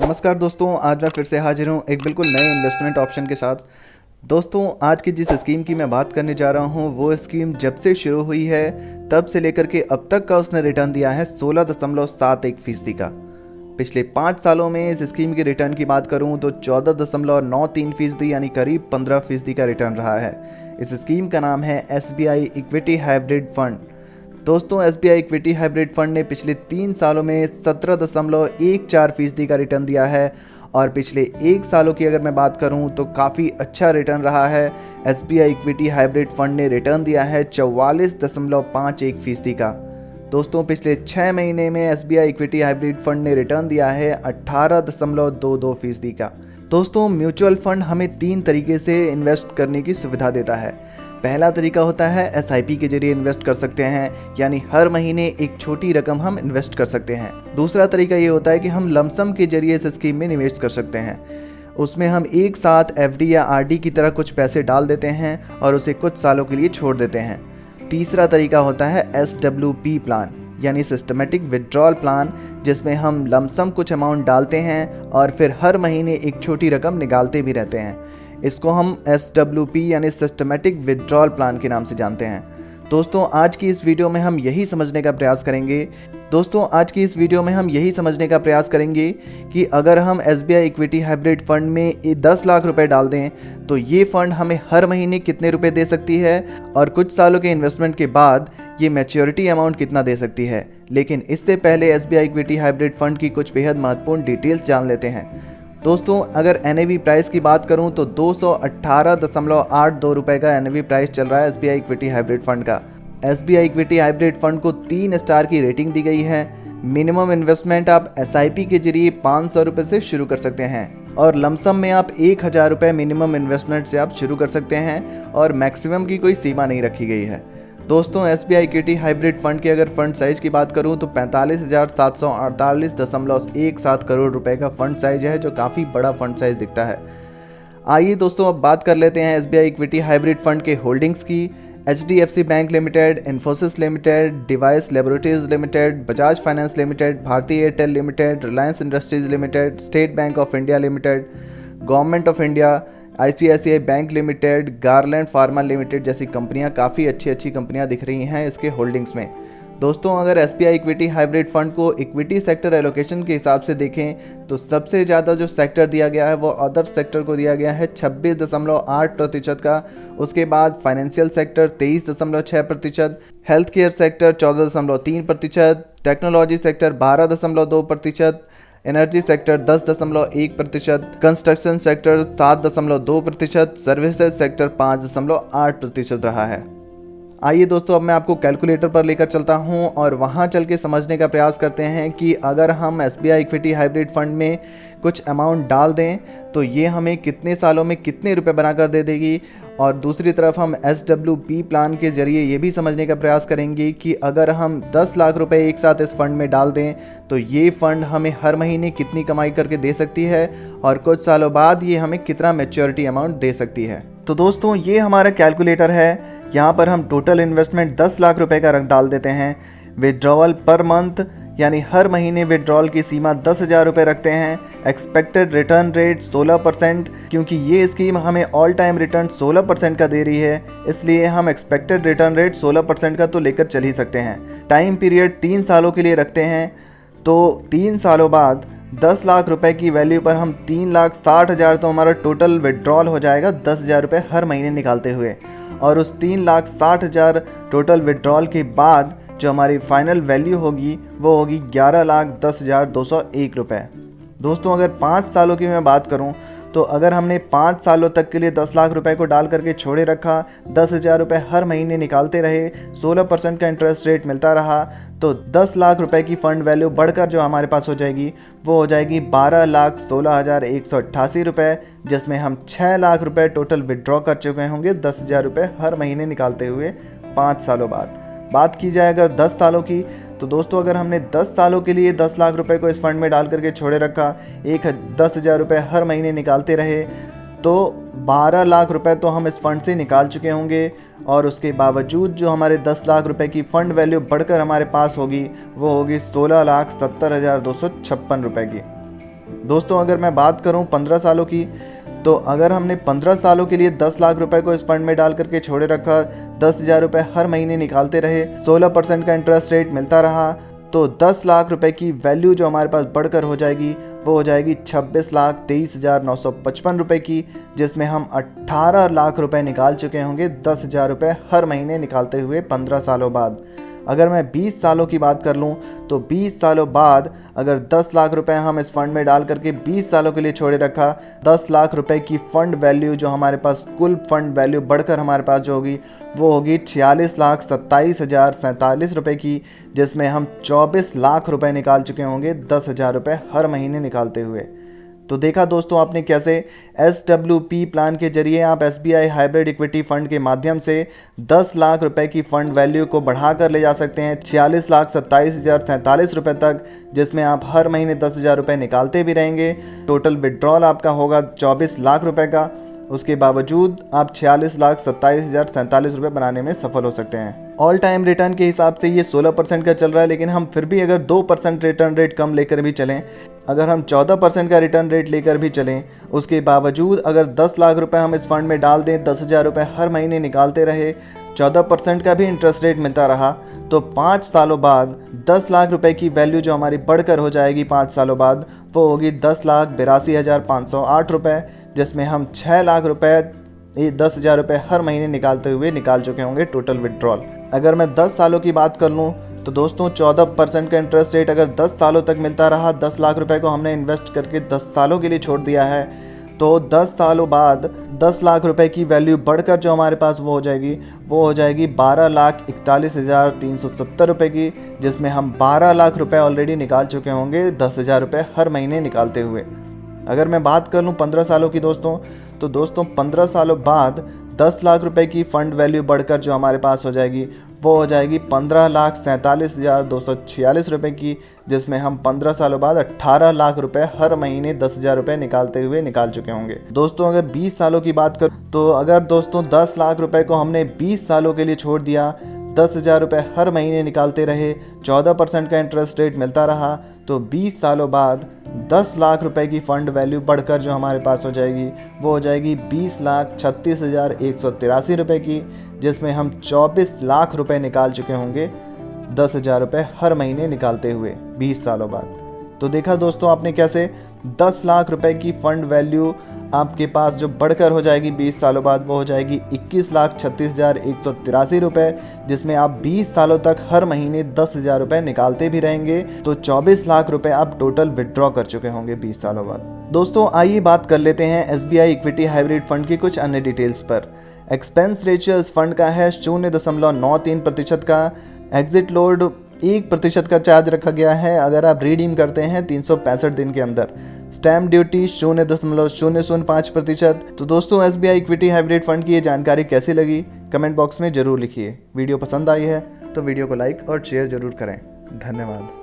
नमस्कार दोस्तों, आज मैं फिर से हाजिर हूँ एक बिल्कुल नए इन्वेस्टमेंट ऑप्शन के साथ। दोस्तों, आज की जिस स्कीम की मैं बात करने जा रहा हूँ वो स्कीम जब से शुरू हुई है तब से लेकर के अब तक का उसने रिटर्न दिया है 16.71% का। पिछले 5 सालों में इस स्कीम के रिटर्न की बात करूँ तो 14.93% यानी करीब 15% का रिटर्न रहा है। इस स्कीम का नाम है SBI इक्विटी हाइब्रिड फंड। दोस्तों, SBI इक्विटी हाइब्रिड फंड ने पिछले 3 सालों में 17.14% का रिटर्न दिया है और पिछले 1 सालों की अगर मैं बात करूं तो काफ़ी अच्छा रिटर्न रहा है। SBI इक्विटी हाइब्रिड फंड ने रिटर्न दिया है 44.51% का। दोस्तों, पिछले 6 महीने में SBI इक्विटी हाइब्रिड फंड ने रिटर्न दिया है 18.22% का। दोस्तों, म्यूचुअल फंड हमें 3 तरीके से इन्वेस्ट करने की सुविधा देता है। पहला तरीका होता है SIP के जरिए इन्वेस्ट कर सकते हैं, यानी हर महीने एक छोटी रकम हम इन्वेस्ट कर सकते हैं। दूसरा तरीका ये होता है कि हम लमसम के जरिए इस स्कीम में निवेश कर सकते हैं। उसमें हम एक साथ FD या RD की तरह कुछ पैसे डाल देते हैं और उसे कुछ सालों के लिए छोड़ देते हैं। तीसरा तरीका होता है SWP प्लान, यानी सिस्टमेटिक विड्रॉल प्लान, जिसमें हम लमसम कुछ अमाउंट डालते हैं और फिर हर महीने एक छोटी रकम निकालते भी रहते हैं। इसको हम SWP यानी सिस्टमेटिक विड्रॉल प्लान के नाम से जानते हैं। दोस्तों, आज की इस वीडियो में हम यही समझने का प्रयास करेंगे कि अगर हम SBI इक्विटी हाइब्रिड फंड में 10 लाख रुपए डाल दें तो ये फंड हमें हर महीने कितने रुपए दे सकती है और कुछ सालों के इन्वेस्टमेंट के बाद ये मैच्योरिटी अमाउंट कितना दे सकती है। लेकिन इससे पहले SBI इक्विटी हाइब्रिड फंड की कुछ बेहद महत्वपूर्ण डिटेल्स जान लेते हैं। दोस्तों, अगर NAV प्राइस की बात करूं तो 218.82 रुपये का NAV प्राइस चल रहा है SBI इक्विटी हाइब्रिड फंड का। SBI इक्विटी हाइब्रिड फंड को 3 स्टार की रेटिंग दी गई है। मिनिमम इन्वेस्टमेंट आप SIP के जरिए 500 रुपये से शुरू कर सकते हैं और लमसम में आप 1000 रुपये मिनिमम इन्वेस्टमेंट से आप शुरू कर सकते हैं और मैक्सिमम की कोई सीमा नहीं रखी गई है। दोस्तों, SBI इक्विटी हाइब्रिड फंड के अगर फंड साइज की बात करूं तो 45,748.17 करोड़ रुपए का फंड साइज है, जो काफ़ी बड़ा फंड साइज दिखता है। आइए दोस्तों, अब बात कर लेते हैं SBI इक्विटी हाइब्रिड फंड के होल्डिंग्स की। HDFC bank limited, Infosys limited, Divi's laboratories limited, Bajaj finance limited, Bharti Airtel limited, Reliance industries limited, state bank of India limited, government of India, ICICI bank limited, Gland pharma limited जैसी कंपनियां, काफ़ी अच्छी कंपनियां दिख रही हैं इसके होल्डिंग्स में। दोस्तों, अगर SBI इक्विटी हाइब्रिड फंड को इक्विटी सेक्टर एलोकेशन के हिसाब से देखें तो सबसे ज़्यादा जो सेक्टर दिया गया है वो अदर सेक्टर को दिया गया है 26.8% का। उसके बाद financial sector 23.6%, health care sector 14.3%, technology sector 12.2%, energy sector 10.1%, construction sector 7.2%, services sector 5.8% रहा है। आइए दोस्तों, अब मैं आपको कैलकुलेटर पर लेकर चलता हूं और वहां चल के समझने का प्रयास करते हैं कि अगर हम SBI इक्विटी हाइब्रिड फंड में कुछ अमाउंट डाल दें तो ये हमें कितने सालों में कितने रुपए बनाकर दे देगी। और दूसरी तरफ हम SWP प्लान के जरिए ये भी समझने का प्रयास करेंगे कि अगर हम 10 लाख रुपए एक साथ इस फंड में डाल दें तो ये फंड हमें हर महीने कितनी कमाई करके दे सकती है और कुछ सालों बाद ये हमें कितना मैच्योरिटी अमाउंट दे सकती है। तो दोस्तों, ये हमारा कैलकुलेटर है। यहाँ पर हम टोटल इन्वेस्टमेंट 10 लाख रुपए का डाल देते हैं। विड्रॉवल पर मंथ यानी हर महीने विड्रॉल की सीमा 10,000 रुपये रखते हैं। एक्सपेक्टेड रिटर्न रेट 16%, क्योंकि ये स्कीम हमें ऑल टाइम रिटर्न 16% का दे रही है, इसलिए हम एक्सपेक्टेड रिटर्न रेट 16% का तो लेकर चल ही सकते हैं। टाइम पीरियड 3 सालों के लिए रखते हैं, तो 3 सालों बाद 10 लाख रुपए की वैल्यू पर हम 3,60,000 तो हमारा टोटल विड्रॉल हो जाएगा 10,000 रुपये हर महीने निकालते हुए। और उस 3,60,000 टोटल विड्रॉल के बाद जो हमारी फाइनल वैल्यू होगी वो होगी 11,10,201 रुपये। दोस्तों, अगर 5 सालों की मैं बात करूं तो अगर हमने 5 सालों तक के लिए 10 लाख रुपए को डाल करके छोड़े रखा, 10,000 रुपये हर महीने निकालते रहे, 16% का इंटरेस्ट रेट मिलता रहा, तो 10 लाख रुपए की फ़ंड वैल्यू बढ़कर जो हमारे पास हो जाएगी वो हो जाएगी 12,16,188 रुपये, जिसमें हम 6 लाख रुपए टोटल विड्रॉ कर चुके होंगे 10,000 रुपये हर महीने निकालते हुए 5 सालों बाद। बात की जाए अगर 10 सालों की, तो दोस्तों अगर हमने 10 सालों के लिए 10 लाख रुपए को इस फंड में डाल करके छोड़े रखा, 10,000 रुपये हर महीने निकालते रहे, तो 12 लाख रुपए तो हम इस फंड से निकाल चुके होंगे। और उसके बावजूद जो हमारे 10 लाख रुपए की फ़ंड वैल्यू बढ़कर हमारे पास होगी वो होगी 16,70,256 रुपये की। दोस्तों अगर मैं बात करूं 15 सालों की, तो अगर हमने 15 सालों के लिए 10 लाख रुपए को इस फंड में डाल करके छोड़े रखा, 10,000 रुपये हर महीने निकालते रहे, 16% का इंटरेस्ट रेट मिलता रहा, तो 10 लाख रुपए की वैल्यू जो हमारे पास बढ़कर हो जाएगी वो हो जाएगी 26,23,955 रुपये की, जिसमें हम 18 लाख रुपए निकाल चुके होंगे 10,000 रुपये हर महीने निकालते हुए 15 सालों बाद। अगर मैं 20 सालों की बात कर लूँ तो 20 सालों बाद अगर 10 लाख रुपए हम इस फंड में डाल करके 20 सालों के लिए छोड़े रखा, 10 लाख रुपए की फ़ंड वैल्यू जो हमारे पास कुल फंड वैल्यू बढ़कर हमारे पास जो होगी वो होगी 46,27,047 रुपये की, जिसमें हम 24 लाख रुपए निकाल चुके होंगे 10,000 रुपये हर महीने निकालते हुए। तो देखा दोस्तों आपने कैसे SWP प्लान के जरिए आप SBI हाइब्रिड इक्विटी फंड के माध्यम से 10 लाख रुपए की फ़ंड वैल्यू को बढ़ाकर ले जा सकते हैं 46,27,047 रुपये तक, जिसमें आप हर महीने 10,000 रुपये निकालते भी रहेंगे। टोटल विड्रॉल आपका होगा 24 लाख रुपए का, उसके बावजूद आप 46,27,047 रुपये बनाने में सफल हो सकते हैं। ऑल टाइम रिटर्न के हिसाब से ये 16% का चल रहा है, लेकिन हम फिर भी अगर 2% रिटर्न रेट कम लेकर भी चलें, अगर हम 14% का रिटर्न रेट लेकर भी चलें, उसके बावजूद अगर 10 लाख रुपए हम इस फंड में डाल दें, 10,000 रुपये हर महीने निकालते रहे, 14% का भी इंटरेस्ट रेट मिलता रहा, तो 5 सालों बाद 10 लाख रुपए की वैल्यू जो हमारी बढ़कर हो जाएगी 5 सालों बाद, वो होगी 10,82,508 रुपये, जिसमें हम 6 लाख रुपए 10,000 रुपये हर महीने निकालते हुए निकाल चुके होंगे टोटल विड्रॉल। अगर मैं 10 सालों की बात कर लूँ तो दोस्तों 14% का इंटरेस्ट रेट अगर 10 सालों तक मिलता रहा, 10 लाख रुपए को हमने इन्वेस्ट करके 10 सालों के लिए छोड़ दिया है, तो 10 सालों बाद 10 लाख रुपए की वैल्यू बढ़कर जो हमारे पास वो हो जाएगी 12,41,370 रुपये की, जिसमें हम 12 लाख रुपए ऑलरेडी निकाल चुके होंगे 10,000 रुपये हर महीने निकालते हुए। अगर मैं बात कर लूँ 15 सालों की दोस्तों, तो दोस्तों 15 सालों बाद 10 लाख रुपए की फ़ंड वैल्यू बढ़कर जो हमारे पास हो जाएगी वो हो जाएगी 15,47,246 रुपये की, जिसमें हम 15 सालों बाद 18 लाख रुपए हर महीने 10,000 रुपये निकालते हुए निकाल चुके होंगे। दोस्तों अगर 20 सालों की बात करूँ तो अगर दोस्तों 10 लाख रुपए को हमने 20 सालों के लिए छोड़ दिया, 10,000 रुपये हर महीने निकालते रहे, 14% का इंटरेस्ट रेट मिलता रहा, तो 20 सालों बाद 10 लाख रुपए की फ़ंड वैल्यू बढ़कर जो हमारे पास हो जाएगी वो हो जाएगी 20,36,183 रुपये की, जिसमें हम 24 लाख रुपए निकाल चुके होंगे 10,000 रुपये हर महीने निकालते हुए 20 सालों बाद। तो देखा दोस्तों आपने कैसे 10 लाख रुपए की फ़ंड वैल्यू आपके पास जो बढ़कर हो जाएगी 20 सालों बाद वो हो जाएगी 21,36,183 रुपये, जिसमें आप 20 सालों तक हर महीने 10,000 रुपये निकालते भी रहेंगे, तो 24 लाख रुपए आप टोटल विड्रॉ कर चुके होंगे 20 सालों बाद। दोस्तों आइए बात कर लेते हैं SBI इक्विटी हाइब्रिड फंड की कुछ अन्य डिटेल्स पर। एक्सपेंस रेशियो इस फंड का है 0.93% का। एग्जिट लोड 1% का चार्ज रखा गया है अगर आप रिडीम करते हैं 365 दिन के अंदर। Stamp duty 0.005%। तो दोस्तों SBI इक्विटी हाइब्रिड फंड की ये जानकारी कैसी लगी कमेंट बॉक्स में ज़रूर लिखिए। वीडियो पसंद आई है तो वीडियो को लाइक और शेयर ज़रूर करें। धन्यवाद।